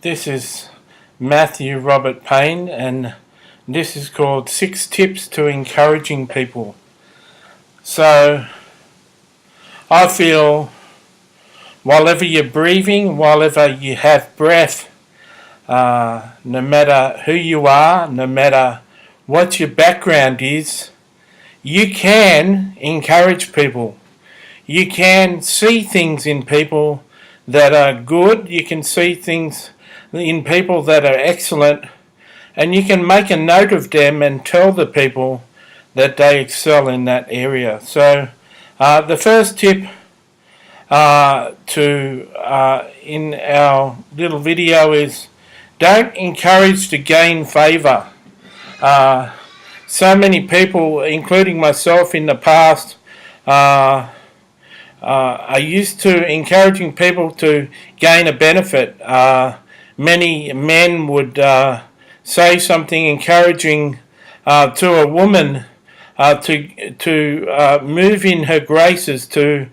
This is Matthew Robert Payne, and this is called 6 Tips to Encouraging People. So, I feel whilever you're breathing, whilever you have breath, no matter who you are, no matter what your background is, you can encourage people. You can see things in people that are good. You can see things in people that are excellent, and you can make a note of them and tell the people that they excel in that area. So the first tip in our little video is don't encourage to gain favour. So many people, including myself in the past, are used to encouraging people to gain a benefit. Many men would say something encouraging to a woman to move in her graces, to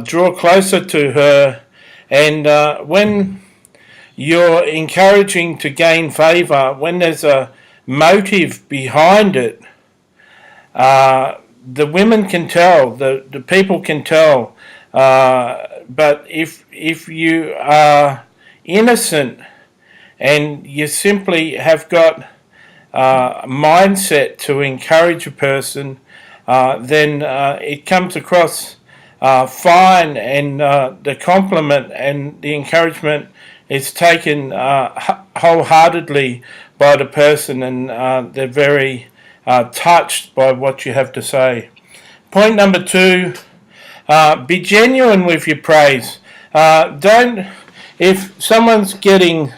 draw closer to her, and when you're encouraging to gain favour, when there's a motive behind it, the women can tell, the people can tell, but if you are innocent and you simply have got a mindset to encourage a person, then it comes across fine, and the compliment and the encouragement is taken wholeheartedly by the person, and they're very touched by what you have to say. Point number 2, be genuine with your praise. If someone's getting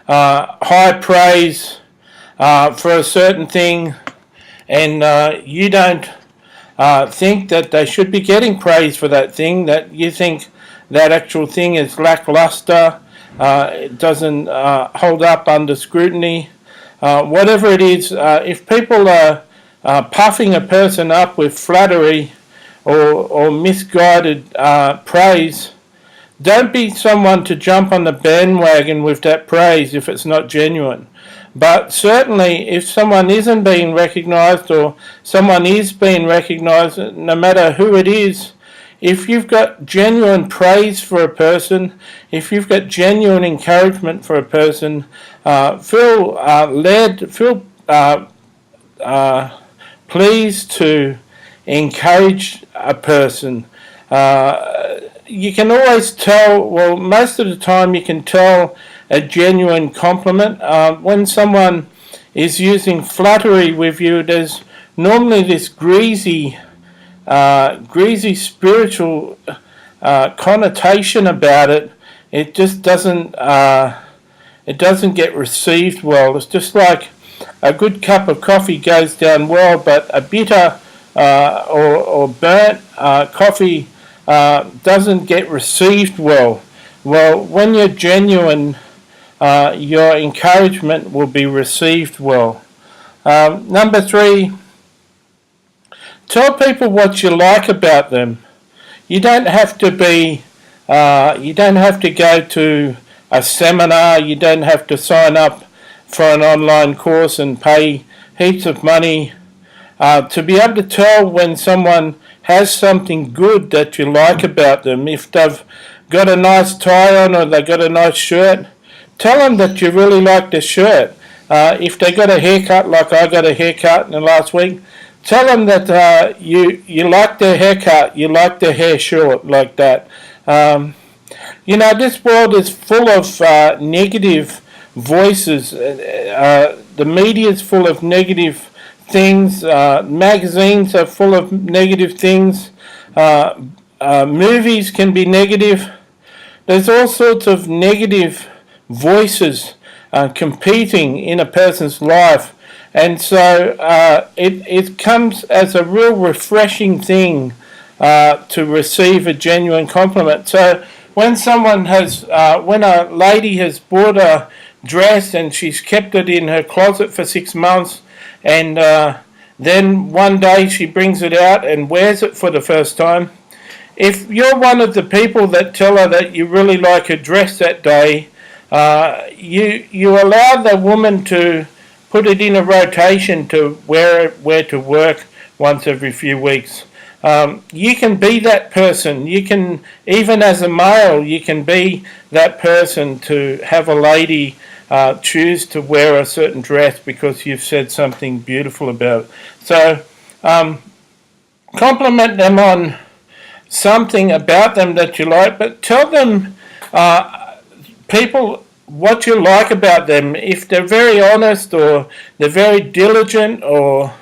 high praise for a certain thing, and you don't think that they should be getting praise for that thing, that you think that actual thing is lackluster, it doesn't hold up under scrutiny, whatever it is, if people are puffing a person up with flattery or misguided praise, don't be someone to jump on the bandwagon with that praise if it's not genuine. But certainly if someone isn't being recognised, or someone is being recognised, no matter who it is, if you've got genuine praise for a person, if you've got genuine encouragement for a person, feel pleased to encourage a person. You can always tell, well, most of the time you can tell a genuine compliment. When someone is using flattery with you, there's normally this greasy spiritual connotation about it. It just doesn't get received well. It's just like a good cup of coffee goes down well, but a bitter or burnt coffee doesn't get received well. Well, when you're genuine, your encouragement will be received well. Number 3, tell people what you like about them. You don't have to go to a seminar. You don't have to sign up for an online course and pay heaps of money to be able to tell when someone has something good that you like about them. If they've got a nice tie on, or they've got a nice shirt, tell them that you really like their shirt. If they got a haircut like I got a haircut in the last week, tell them that you like their haircut, you like their hair short, like that. This world is full of negative voices. The media is full of negative things. Magazines are full of negative things. Movies can be negative. There's all sorts of negative voices competing in a person's life, and so it comes as a real refreshing thing to receive a genuine compliment. So when when a lady has bought a dress and she's kept it in her closet for 6 months, and then one day she brings it out and wears it for the first time, if you're one of the people that tell her that you really like her dress that day, You allow the woman to put it in a rotation to where to work once every few weeks. You can be that person. You can, even as a male, you can be that person to have a lady choose to wear a certain dress because you've said something beautiful about it. So compliment them on something about them that you like, but tell them, people, what you like about them. If they're very honest, or they're very diligent, or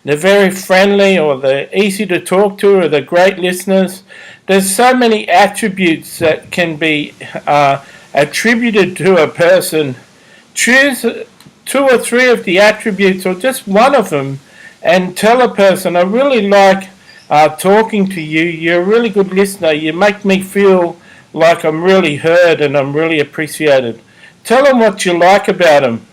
they're very friendly, or they're easy to talk to, or they're great listeners, there's so many attributes that can be attributed to a person. Choose 2 or 3 of the attributes, or just one of them, and tell a person, I really like talking to you. You're a really good listener. You make me feel like I'm really heard and I'm really appreciated. Tell them what you like about them.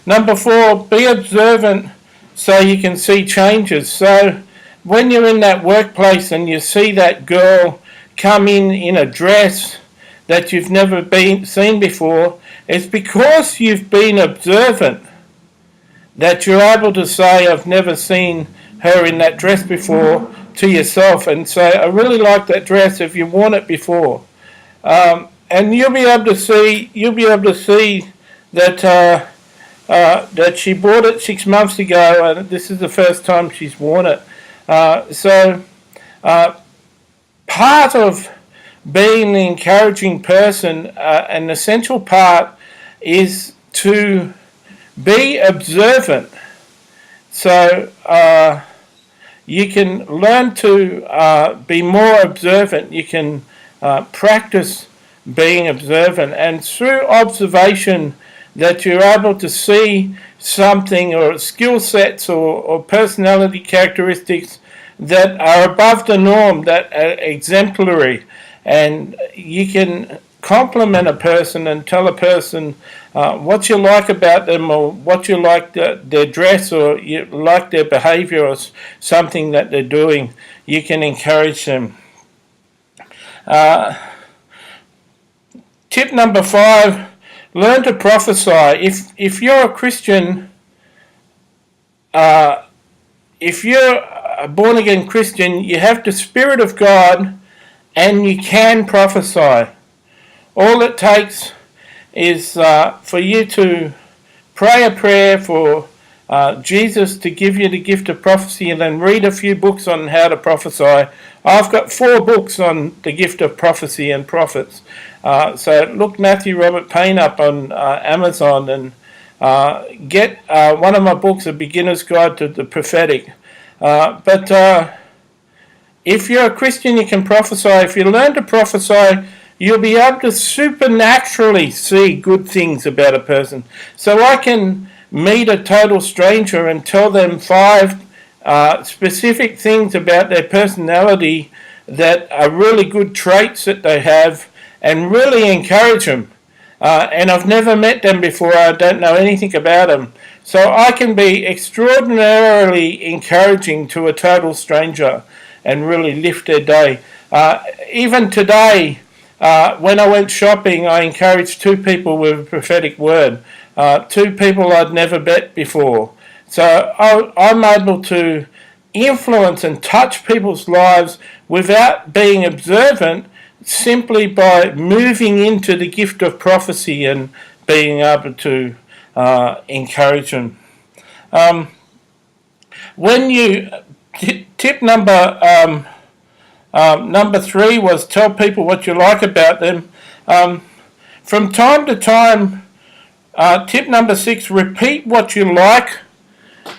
Number 4, be observant so you can see changes. So when you're in that workplace and you see that girl come in a dress that you've never seen before, it's because you've been observant that you're able to say, I've never seen her in that dress before, to yourself, and say, I really like that dress. Have you worn it before? And you'll be able to see that that she bought it 6 months ago, and this is the first time she's worn it. So part of being an encouraging person, an essential part, is to be observant. So you can learn to be more observant. You can practice being observant, and through observation that you're able to see something, or skill sets, or personality characteristics that are above the norm, that are exemplary, and you can compliment a person and tell a person what you like about them, or what you like their dress, or you like their behavior, or something that they're doing. You can encourage them. Tip number 5, learn to prophesy. If you're a Christian, if you're a born-again Christian, you have the Spirit of God and you can prophesy. All it takes is for you to pray a prayer for Jesus to give you the gift of prophecy, and then read a few books on how to prophesy. I've got 4 books on the gift of prophecy and prophets. So look Matthew Robert Payne up on Amazon, and get one of my books, A Beginner's Guide to the Prophetic. But if you're a Christian, you can prophesy. If you learn to prophesy, you'll be able to supernaturally see good things about a person. So I can meet a total stranger and tell them 5 specific things about their personality that are really good traits that they have, and really encourage them. And I've never met them before. I don't know anything about them. So I can be extraordinarily encouraging to a total stranger and really lift their day. Even today, when I went shopping, I encouraged 2 people with a prophetic word. 2 people I'd never met before. So I'm able to influence and touch people's lives without being observant, simply by moving into the gift of prophecy and being able to encourage them. When you tip number 3 was tell people what you like about them. From time to time, tip number 6, repeat what you like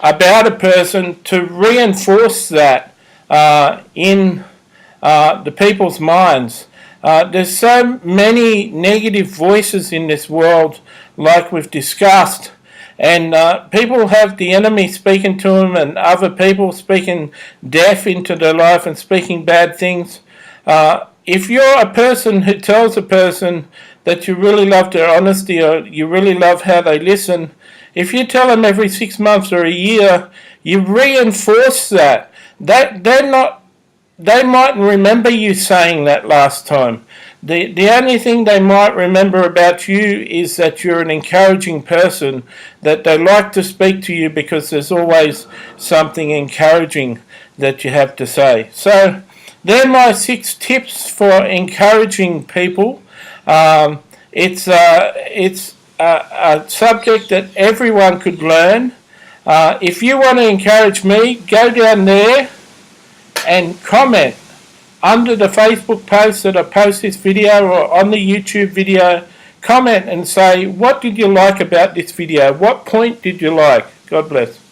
about a person to reinforce that in the people's minds. There's so many negative voices in this world, like we've discussed, and people have the enemy speaking to them, and other people speaking death into their life and speaking bad things. If you're a person who tells a person that you really love their honesty, or you really love how they listen, if you tell them every 6 months or a year, you reinforce that. They mightn't remember you saying that last time. The only thing they might remember about you is that you're an encouraging person, that they like to speak to you because there's always something encouraging that you have to say. So they're my 6 tips for encouraging people. It's a subject that everyone could learn. If you want to encourage me, go down there and comment under the Facebook post that I post this video, or on the YouTube video. Comment and say, what did you like about this video? What point did you like? God bless.